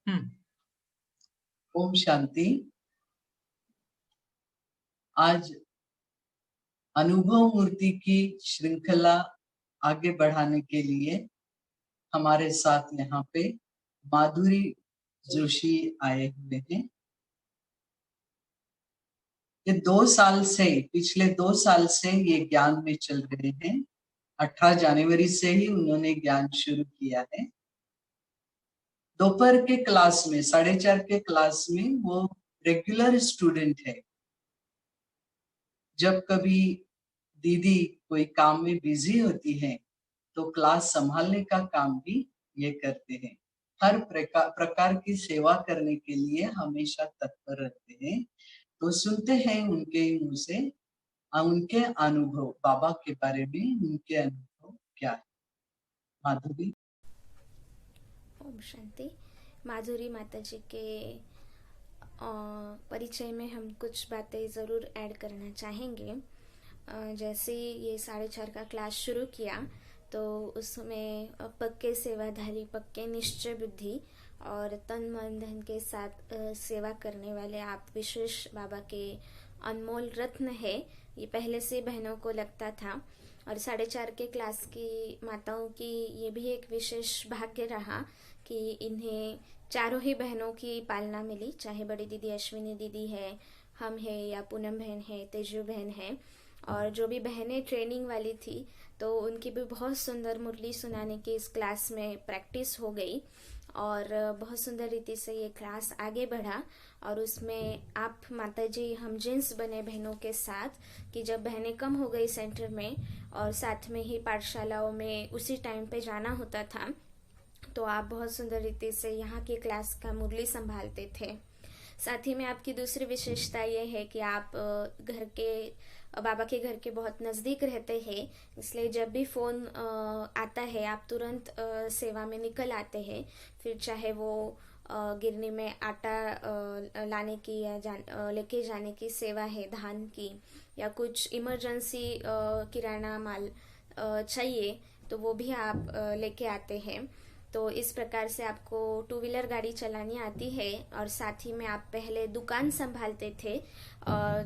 हम्म। ओम शांति। आज अनुभव मूर्ति की श्रृंखला आगे बढ़ाने के लिए हमारे साथ यहाँ पे माधुरी जोशी आए हुए हैं। ये पिछले 2 साल से ये ज्ञान में चल रहे हैं। 18 जनवरी से ही उन्होंने ज्ञान शुरू किया है। दोपहर के क्लास में 4:30 के क्लास में वो रेगुलर स्टूडेंट है। जब कभी दीदी कोई काम में बिजी होती है तो क्लास संभालने का काम भी ये करते हैं। हर प्रकार की सेवा करने के लिए हमेशा तत्पर रहते हैं। तो सुनते हैं उनके मुंह से उनके अनुभव, बाबा के बारे में उनके अनुभव क्या है। माधुरी। ओम शांति। माधुरी माता जी के परिचय में हम कुछ बातें ज़रूर ऐड करना चाहेंगे। जैसे ये 4:30 का क्लास शुरू किया तो उसमें पक्के सेवाधारी, पक्के निश्चय बुद्धि और तन मन धन के साथ सेवा करने वाले आप विशेष बाबा के अनमोल रत्न है। ये पहले से बहनों को लगता था। और 4:30 के क्लास की माताओं की ये भी एक विशेष भाग्य रहा कि इन्हें चारों ही बहनों की पालना मिली, चाहे बड़ी दीदी अश्विनी दीदी है, हम है, या पूनम बहन है, तेजू बहन है। और जो भी बहनें ट्रेनिंग वाली थी तो उनकी भी बहुत सुंदर मुरली सुनाने की इस क्लास में प्रैक्टिस हो गई और बहुत सुंदर रीति से ये क्लास आगे बढ़ा। और उसमें आप माताजी हम जिन्स बने बहनों के साथ कि जब बहनें कम हो गई सेंटर में और साथ में ही पाठशालाओं में उसी टाइम पे जाना होता था, तो आप बहुत सुंदर रीति से यहाँ की क्लास का मुरली संभालते थे। साथ ही में आपकी दूसरी विशेषता ये है कि आप बाबा के घर के बहुत नज़दीक रहते हैं, इसलिए जब भी फ़ोन आता है आप तुरंत सेवा में निकल आते हैं। फिर चाहे वो गिरनी में आटा लाने की या लेके जाने की सेवा है, धान की, या कुछ इमरजेंसी किराना माल चाहिए तो वो भी आप लेके आते हैं। तो इस प्रकार से आपको 2 व्हीलर गाड़ी चलानी आती है और साथ ही में आप पहले दुकान संभालते थे,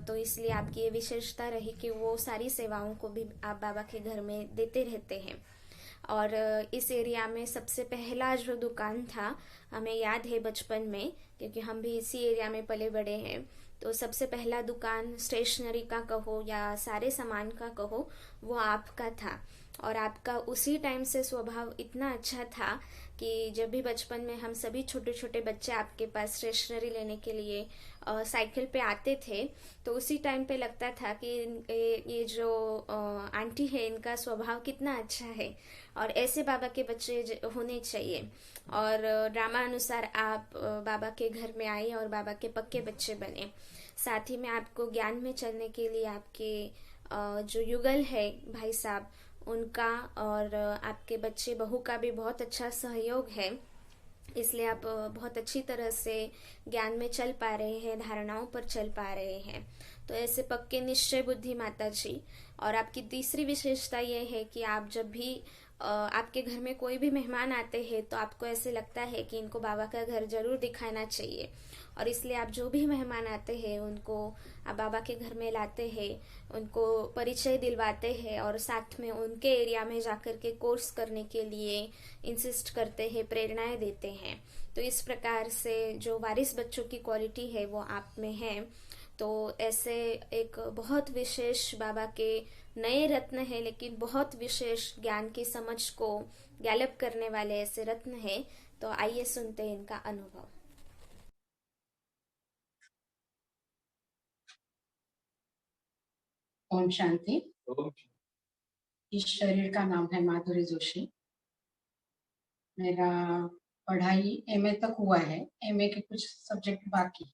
तो इसलिए आपकी ये विशेषता रही कि वो सारी सेवाओं को भी आप बाबा के घर में देते रहते हैं। और इस एरिया में सबसे पहला जो दुकान था, हमें याद है बचपन में, क्योंकि हम भी इसी एरिया में पले बड़े हैं, तो सबसे पहला दुकान स्टेशनरी का कहो या सारे सामान का कहो वो आपका था। और आपका उसी टाइम से स्वभाव इतना अच्छा था कि जब भी बचपन में हम सभी छोटे छोटे बच्चे आपके पास स्टेशनरी लेने के लिए साइकिल पे आते थे, तो उसी टाइम पे लगता था कि ये जो आंटी है इनका स्वभाव कितना अच्छा है और ऐसे बाबा के बच्चे होने चाहिए। और ड्रामा अनुसार आप बाबा के घर में आए और बाबा के पक्के बच्चे बने। साथ ही में आपको ज्ञान में चलने के लिए आपके जो युगल है भाई साहब उनका और आपके बच्चे बहू का भी बहुत अच्छा सहयोग है, इसलिए आप बहुत अच्छी तरह से ज्ञान में चल पा रहे हैं, धारणाओं पर चल पा रहे हैं। तो ऐसे पक्के निश्चय बुद्धि माता जी। और आपकी तीसरी विशेषता ये है कि आप जब भी आपके घर में कोई भी मेहमान आते हैं तो आपको ऐसे लगता है कि इनको बाबा का घर जरूर दिखाना चाहिए, और इसलिए आप जो भी मेहमान आते हैं उनको आप बाबा के घर में लाते हैं, उनको परिचय दिलवाते हैं और साथ में उनके एरिया में जाकर के कोर्स करने के लिए इंसिस्ट करते हैं, प्रेरणाएं देते हैं। तो इस प्रकार से जो वारिस बच्चों की क्वालिटी है वो आप में है। तो ऐसे एक बहुत विशेष बाबा के नए रत्न है, लेकिन बहुत विशेष ज्ञान की समझ को गैलप करने वाले ऐसे रत्न है। तो आइए सुनते हैं इनका अनुभव। ओम शांति। इस शरीर का नाम है माधुरी जोशी। मेरा पढ़ाई एमए तक हुआ है, एमए के कुछ सब्जेक्ट बाकी।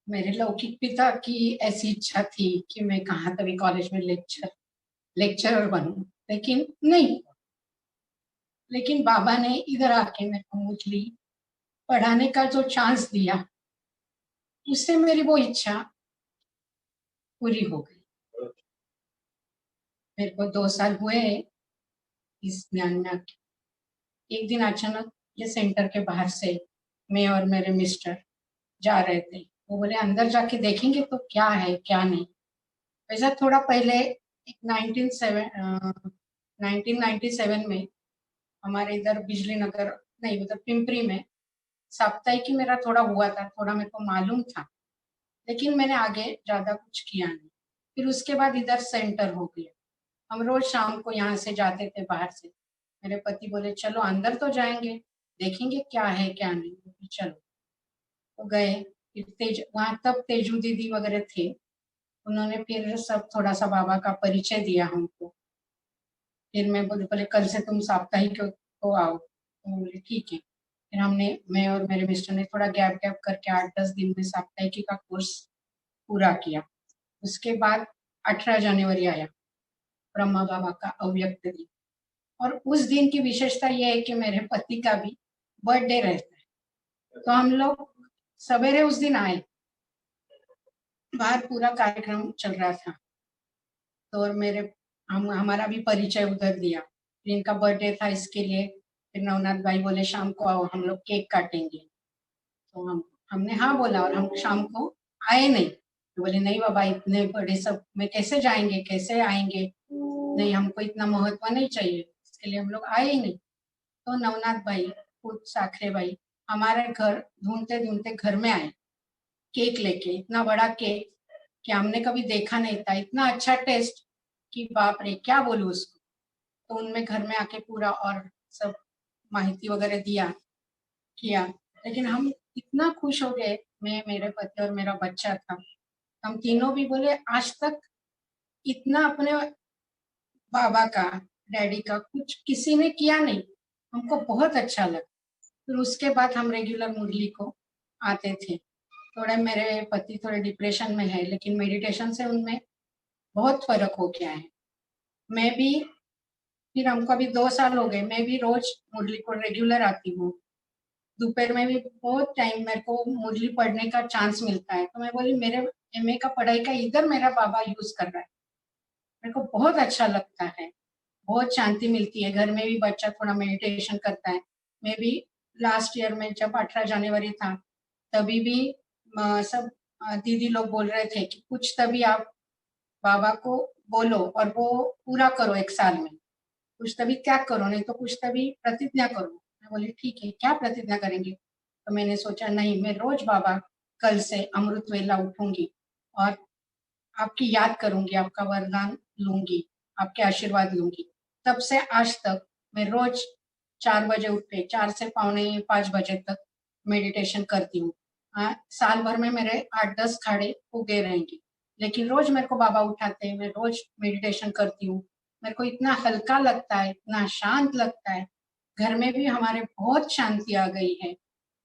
मेरे लौकिक पिता की ऐसी इच्छा थी कि मैं कहाँ तभी कॉलेज में लेक्चरर बनूं, लेकिन नहीं। लेकिन बाबा ने इधर आके मेरे को मुरली पढ़ाने का जो चांस दिया, उससे मेरी वो इच्छा पूरी हो गई। मेरे को 2 साल हुए इस ज्ञान में आके। एक दिन अचानक ये सेंटर के बाहर से मैं और मेरे मिस्टर जा रहे थे। वो बोले अंदर जाके देखेंगे तो क्या है क्या नहीं। वैसा थोड़ा पहले एक 1997 में हमारे इधर बिजली नगर नहीं उधर पिंपरी में साप्ताहिकी मेरा थोड़ा हुआ था, थोड़ा मेरे को मालूम था, लेकिन मैंने आगे ज्यादा कुछ किया नहीं। फिर उसके बाद इधर सेंटर हो गया। हम रोज शाम को यहाँ से जाते थे बाहर से। मेरे पति बोले चलो अंदर तो जाएंगे, देखेंगे क्या है क्या नहीं। फिर चलो तो गए। फिर वहां तब तेजू दीदी वगैरह थे, उन्होंने फिर सब थोड़ा सा बाबा का परिचय दिया हमको। फिर मैं बोले कल से तुम साप्ताहिक को आओ, तो बोले ठीक है। फिर मैं और मेरे मिस्टर ने थोड़ा गैप गैप करके 8-10 दिन में साप्ताहिकी का कोर्स पूरा किया। उसके बाद 18 जनवरी आया, ब्रह्मा बाबा का अव्यक्त दिन। और उस दिन की विशेषता यह है कि मेरे पति का भी बर्थडे रहता है, तो हम लोग सवेरे उस दिन आए। बाहर पूरा कार्यक्रम चल रहा था, तो और हमारा भी परिचय उधर दिया। इनका बर्थडे था इसके लिए फिर नवनाथ भाई बोले शाम को आओ हम लोग केक काटेंगे। तो हमने हाँ बोला और हम शाम को आए नहीं। तो बोले नहीं बाबा इतने बड़े सब में कैसे जाएंगे कैसे आएंगे, नहीं हमको इतना महत्व नहीं चाहिए, इसके लिए हम लोग आए ही नहीं। तो नवनाथ भाई खुद साखरे भाई हमारे घर ढूंढते ढूंढते घर में आए केक लेके, इतना बड़ा केक कि हमने कभी देखा नहीं था, इतना अच्छा टेस्ट कि बाप रे क्या बोलूं उसको। तो उनमें घर में आके पूरा और सब माहिती वगैरह दिया किया। लेकिन हम इतना खुश हो गए, मैं मेरे पति और मेरा बच्चा था, हम तीनों भी बोले आज तक इतना अपने बाबा का डैडी का कुछ किसी ने किया नहीं, हमको बहुत अच्छा लगा। फिर उसके बाद हम रेगुलर मुरली को आते थे। थोड़े मेरे पति थोड़े डिप्रेशन में है, लेकिन मेडिटेशन से उनमें बहुत फर्क हो गया है। मैं भी फिर हमको अभी 2 साल हो गए, मैं भी रोज मुरली को रेगुलर आती हूँ। दोपहर में भी बहुत टाइम मेरे को मुरली पढ़ने का चांस मिलता है, तो मैं बोली मेरे एमए का पढ़ाई का इधर मेरा बाबा यूज कर रहा है, मेरे को बहुत अच्छा लगता है, बहुत शांति मिलती है। घर में भी बच्चा थोड़ा मेडिटेशन करता है। मैं भी लास्ट ईयर में जब 18 जनवरी था तभी भी सब दीदी लोग बोल रहे थे कि कुछ तभी आप बाबा को बोलो और वो पूरा करो 1 साल में, कुछ तभी त्याग करो, नहीं तो कुछ तभी प्रतिज्ञा करो। मैं बोली ठीक है क्या प्रतिज्ञा करेंगे। तो मैंने सोचा नहीं मैं रोज बाबा कल से अमृत वेला उठूंगी और आपकी याद करूंगी, आपका वरदान लूंगी, आपके आशीर्वाद लूंगी। तब से आज तक मैं रोज 4 बजे उठ के 4 से पौने 5 बजे तक मेडिटेशन करती हूँ। साल भर में मेरे 8-10 खाड़े उगे रहेंगे, लेकिन रोज मेरे को बाबा उठाते हैं, मैं रोज मेडिटेशन करती हूँ। मेरे को इतना हल्का लगता है, इतना शांत लगता है। घर में भी हमारे बहुत शांति आ गई है,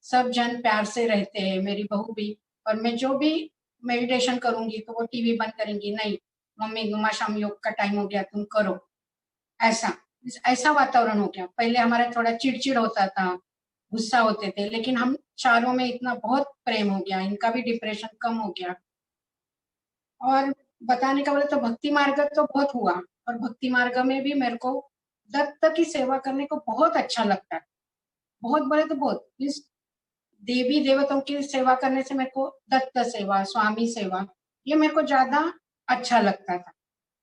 सब जन प्यार से रहते हैं, मेरी बहू भी। और मैं जो भी मेडिटेशन करूंगी तो वो टीवी बंद करेंगी, नहीं मम्मी गुमा शाम योग का टाइम हो गया तुम करो। ऐसा ऐसा वातावरण हो गया। पहले हमारा थोड़ा चिड़चिड़ होता था, गुस्सा होते थे, लेकिन हम चारों में इतना बहुत प्रेम हो गया, इनका भी डिप्रेशन कम हो गया। और बताने का बोले तो भक्ति मार्ग तो बहुत हुआ, और भक्ति मार्ग में भी मेरे को दत्त की सेवा करने को बहुत अच्छा लगता है। बहुत बड़े तो बहुत इस देवी देवताओं की सेवा करने से मेरे को दत्त सेवा स्वामी सेवा ये मेरे को ज्यादा अच्छा लगता था।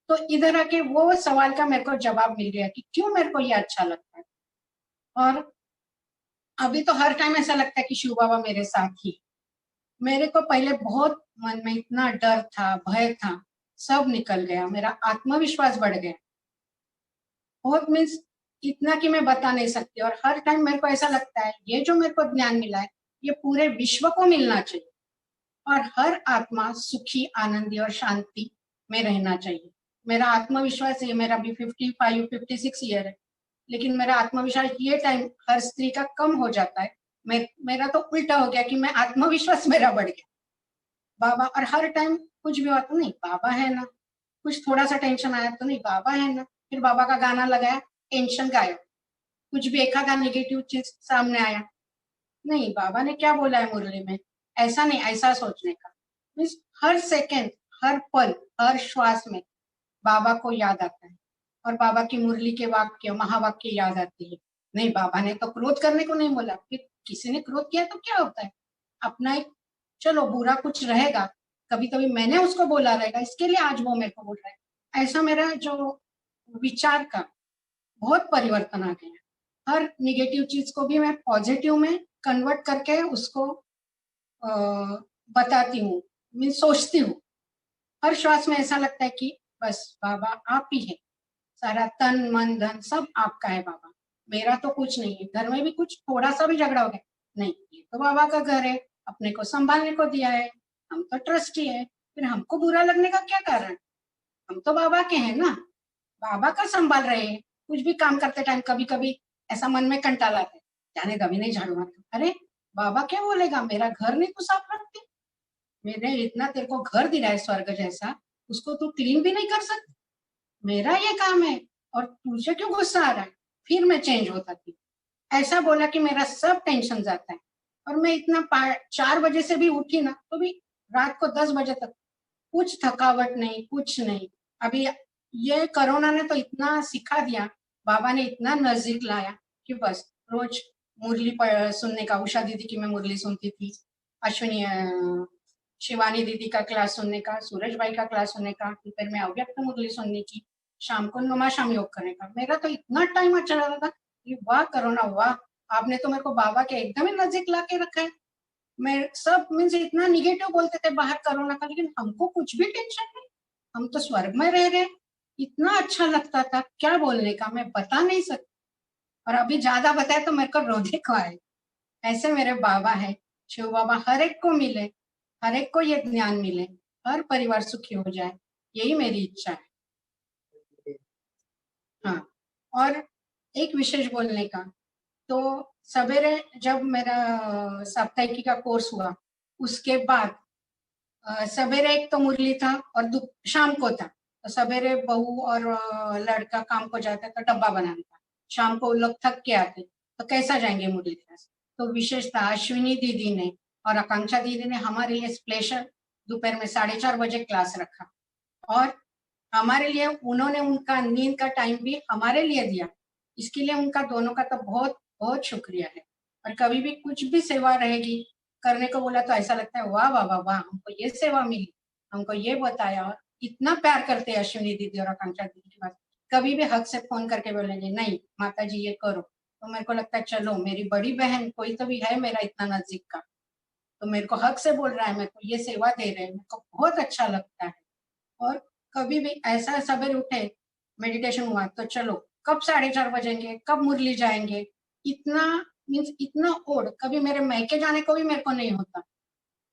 तो इधर आके वो सवाल का मेरे को जवाब मिल गया कि क्यों मेरे को ये अच्छा लगता है। और अभी तो हर टाइम ऐसा लगता है कि शिव बाबा मेरे साथ ही। मेरे को पहले बहुत मन में इतना डर था, भय था, सब निकल गया, मेरा आत्मविश्वास बढ़ गया बहुत। मीन्स इतना कि मैं बता नहीं सकती। और हर टाइम मेरे को ऐसा लगता है ये जो मेरे को ज्ञान मिला है ये पूरे विश्व को मिलना चाहिए, और हर आत्मा सुखी आनंदी और शांति में रहना चाहिए। मेरा आत्मविश्वास ये मेरा भी 55-56 ईयर है, लेकिन मेरा आत्मविश्वास ये टाइम हर स्त्री का कम हो जाता है। मेरा तो उल्टा हो गया कि मैं आत्मविश्वास मेरा बढ़ गया। बाबा, और हर टाइम कुछ भी हुआ तो नहीं बाबा है ना, कुछ थोड़ा सा टेंशन आया तो नहीं बाबा है ना, फिर बाबा का गाना लगाया टेंशन गायब। कुछ भी एक आधा नेगेटिव चीज सामने आया, नहीं बाबा ने क्या बोला है मुरली में, ऐसा नहीं ऐसा सोचने का। मीन्स हर सेकंड हर पल हर श्वास में बाबा को याद आता है, और बाबा की मुरली के वाक्य महावाक्य याद आती है। नहीं, बाबा ने तो क्रोध करने को नहीं बोला, फिर किसी ने क्रोध किया तो क्या होता है, अपना एक, चलो बुरा कुछ रहेगा, कभी कभी मैंने उसको बोला रहेगा, इसके लिए आज वो मेरे को बोल रहा है। ऐसा मेरा जो विचार का बहुत परिवर्तन आ गया। हर निगेटिव चीज को भी मैं पॉजिटिव में कन्वर्ट करके उसको बताती हूँ, मैं सोचती हूँ। हर श्वास में ऐसा लगता है कि बस बाबा आप ही है, सारा तन मन धन सब आपका है बाबा, मेरा तो कुछ नहीं है। घर में भी कुछ थोड़ा सा भी झगड़ा हो गया, नहीं ये तो बाबा का घर है, अपने को संभालने को दिया है, हम तो ट्रस्टी है, फिर हमको बुरा लगने का क्या कारण, हम तो बाबा के हैं ना, बाबा का संभाल रहे हैं। कुछ भी काम करते टाइम कभी कभी ऐसा मन में कंटाल आता है, जाने कभी नहीं झाड़ू मारता, अरे बाबा क्या बोलेगा, मेरा घर नहीं तो साफ रखती, मैंने इतना तेरे को घर दिया है स्वर्ग जैसा, उसको तू क्लीन भी नहीं कर सकती, मेरा ये काम है और तुझे क्यों गुस्सा आ रहा है। फिर मैं चेंज होता थी, ऐसा बोला कि मेरा सब टेंशन जाता है। और मैं इतना 4 बजे से भी उठी ना तो भी रात को 10 बजे तक कुछ थकावट नहीं, कुछ नहीं। अभी ये कोरोना ने तो इतना सिखा दिया, बाबा ने इतना नजदीक लाया कि बस रोज मुरली सुनने का, उषा दीदी की मैं मुरली सुनती थी, अश्विनी शिवानी दीदी का क्लास सुनने का, सूरज भाई का क्लास सुनने का, फिर मैं अव्यक्त मुरली सुनने की, शाम को नुमा शाम योग करने का। मेरा तो इतना टाइम अच्छा रहा था कि वाह कोरोना वाह, आपने तो मेरे को बाबा के एकदम ही नजदीक ला के रखा है। मैं सब मीन्स इतना निगेटिव बोलते थे बाहर कोरोना का, लेकिन हमको कुछ भी टेंशन नहीं, हम तो स्वर्ग में रह रहे, इतना अच्छा लगता था, क्या बोलने का मैं बता नहीं सकती। और अभी ज्यादा बताए तो मेरे को रोने को आए। ऐसे मेरे बाबा है, शिव बाबा हर एक को मिले, हर एक को ये ज्ञान मिले, हर परिवार सुखी हो जाए, यही मेरी इच्छा है। हाँ, और एक विशेष बोलने का, तो सवेरे जब मेरा साप्ताहिकी का कोर्स हुआ उसके बाद सवेरे एक तो मुरली था और शाम को था, तो सवेरे बहू और लड़का काम को जाता तो डब्बा बनाना था, शाम को लोग थक के आते तो कैसा जाएंगे मुरली क्लास। तो विशेषता अश्विनी दीदी ने और आकांक्षा दीदी ने हमारे लिए स्पेशल दोपहर में 4:30 बजे क्लास रखा, और हमारे लिए उन्होंने उनका नींद का टाइम भी हमारे लिए दिया, इसके लिए उनका दोनों का तो बहुत बहुत शुक्रिया है। और कभी भी कुछ भी सेवा रहेगी करने को बोला तो ऐसा लगता है वाह वाह वाह वाह, हमको ये सेवा मिली, हमको ये बताया, और इतना प्यार करते हैं अश्विनी दीदी और आकांक्षा दीदी के पास। कभी भी हक से फोन करके बोलेंगे नहीं माता जी ये करो, तो मेरे को लगता है चलो मेरी बड़ी बहन कोई तो भी है मेरा इतना नजदीक का, तो मेरे को हक से बोल रहा है, मेरे को ये सेवा दे रहे हैं, मेरे को बहुत अच्छा लगता है। और कभी भी ऐसा सवेरे उठे मेडिटेशन हुआ तो चलो कब 4:30 बजेंगे, कब मुरली जाएंगे, इतना मीन्स इतना ओढ़ कभी मेरे मैके जाने को भी मेरे को नहीं होता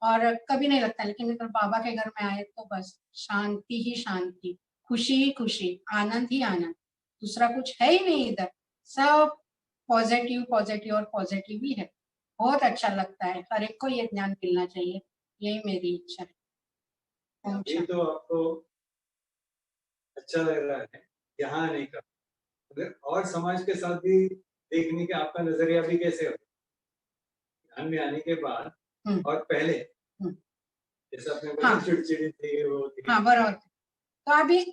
और कभी नहीं लगता, लेकिन अगर बाबा के घर में आए तो बस शांति ही शांति, खुशी ही खुशी, आनंद ही आनंद, दूसरा कुछ है ही नहीं इधर, सब पॉजिटिव पॉजिटिव और पॉजिटिव ही है। बहुत अच्छा लगता है, हर एक को ये ज्ञान मिलना चाहिए, यही मेरी इच्छा है। ये तो आपको अच्छा लग रहा है यहाँ आने का, और समाज के साथ भी देखने का आपका नजरिया भी कैसे हो ध्यान में आने के बाद और पहले, जैसा आपने बोला चिड़चिड़ी थी वो थी। हाँ बराबर। तो अभी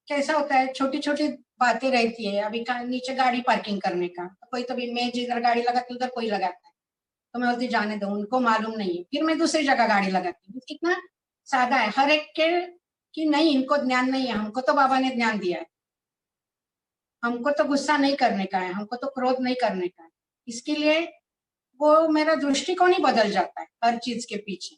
कैसा होता है, छोटी छोटी बातें रहती है, अभी नीचे गाड़ी पार्किंग करने का, तो कोई तो भी मैं जिधर गाड़ी लगाती उधर कोई लगाता है, तो मैं बोलती जाने दो, उनको मालूम नहीं है, फिर मैं दूसरी जगह गाड़ी लगाती हूँ। कितना सादा है हर एक के, कि नहीं इनको ज्ञान नहीं है, हमको तो बाबा ने ज्ञान दिया है, हमको तो गुस्सा नहीं करने का है, हमको तो क्रोध नहीं करने का है, इसके लिए वो मेरा दृष्टिकोण ही बदल जाता है हर चीज के पीछे।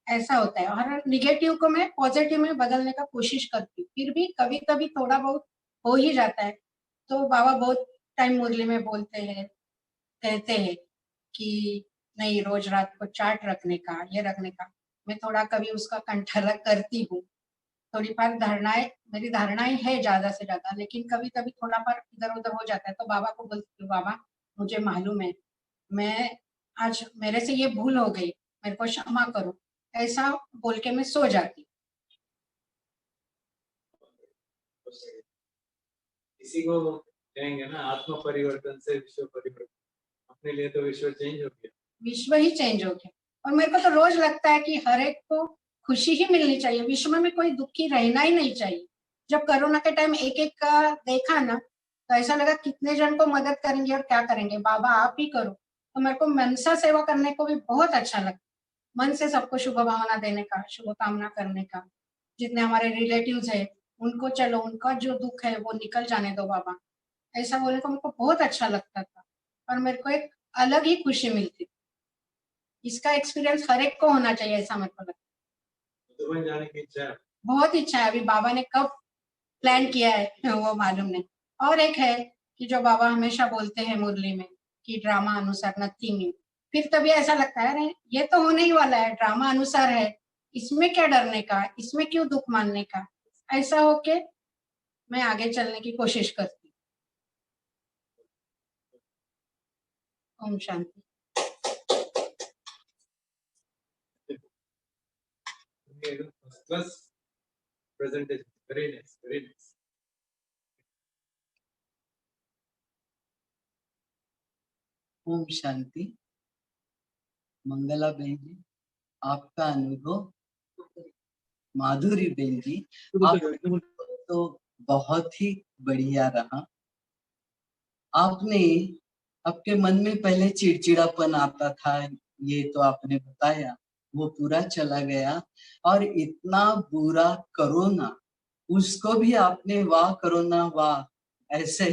ऐसा होता है, और निगेटिव को मैं पॉजिटिव में बदलने का कोशिश करती हूँ, फिर भी कभी कभी थोड़ा बहुत हो ही जाता है। तो बाबा बहुत टाइम मुरली में बोलते हैं, कहते हैं कि नहीं रोज रात को चाट रखने का, ये रखने का, मैं थोड़ा कभी उसका कंठाला करती हूँ, थोड़ी बार धारणाएं मेरी धारणाएं है ज्यादा से ज्यादा, लेकिन कभी कभी थोड़ा बार इधर उधर हो जाता है, तो बाबा को बोलती हूँ बाबा मुझे मालूम है, मैं आज मेरे से ये भूल हो गई, मेरे को क्षमा करो, ऐसा बोल के मैं सो जाती। किसी को कहेंगे ना आत्म परिवर्तन से विश्व परिवर्तन, अपने लिए तो विश्व चेंज हो गया, विश्व ही चेंज हो गया। और मेरे को तो रोज लगता है कि हर एक को खुशी ही मिलनी चाहिए, विश्व में कोई दुखी रहना ही नहीं चाहिए। जब कोरोना के टाइम एक एक का देखा ना, तो ऐसा लगा कितने जन को मदद करेंगे और क्या करेंगे, बाबा आप ही करो। तो मेरे को मनसा सेवा करने को भी बहुत अच्छा लगता, मन से सबको शुभ भावना देने का, शुभकामना करने का। जितने हमारे रिलेटिव्स है उनको चलो उनका जो दुख है वो निकल जाने दो बाबा, ऐसा बोलने को मेरे को बहुत अच्छा लगता था और मेरे को एक अलग ही खुशी मिलती थी। इसका एक्सपीरियंस हर एक को होना चाहिए, ऐसा मेरे को लगता है। मधुबन जाने की इच्छा है? बहुत इच्छा है, अभी बाबा ने कब प्लान किया है वो मालूम नहीं। और एक है कि जो बाबा हमेशा बोलते हैं मुरली में कि ड्रामा अनुसार नथिंग न्यू, फिर तभी ऐसा लगता है अरे ये तो होने ही वाला है, ड्रामा अनुसार है, इसमें क्या डरने का, इसमें क्यों दुख मानने का। ऐसा होके मैं आगे चलने की कोशिश करती हूँ। Om Shanti. First presentation, very nice, very nice. Om Shanti. Mangla बहन जी, आपका अनुभव, माधुरी बहन जी आपका तो बहुत ही बढ़िया रहा। आपने आपके मन में पहले चिड़चिड़ापन आता था, ये तो आपने बताया, वो पूरा चला गया। और इतना बुरा कोरोना, उसको भी आपने वाह कोरोना वाह ऐसे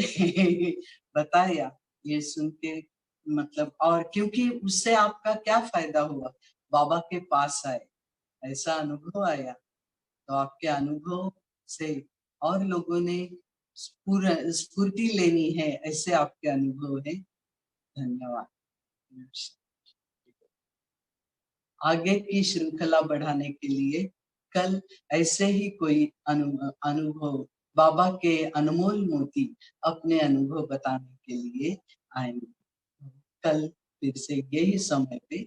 बताया। ये सुन के मतलब, और क्योंकि उससे आपका क्या फायदा हुआ, बाबा के पास आए, ऐसा अनुभव आया। तो आपके अनुभव से और लोगों ने स्फूर्ति लेनी है, ऐसे आपके अनुभव है। धन्यवाद। आगे की श्रृंखला बढ़ाने के लिए कल ऐसे ही कोई अनुभव, बाबा के अनमोल मोती अपने अनुभव बताने के लिए आएंगे। कल फिर से यही समय पे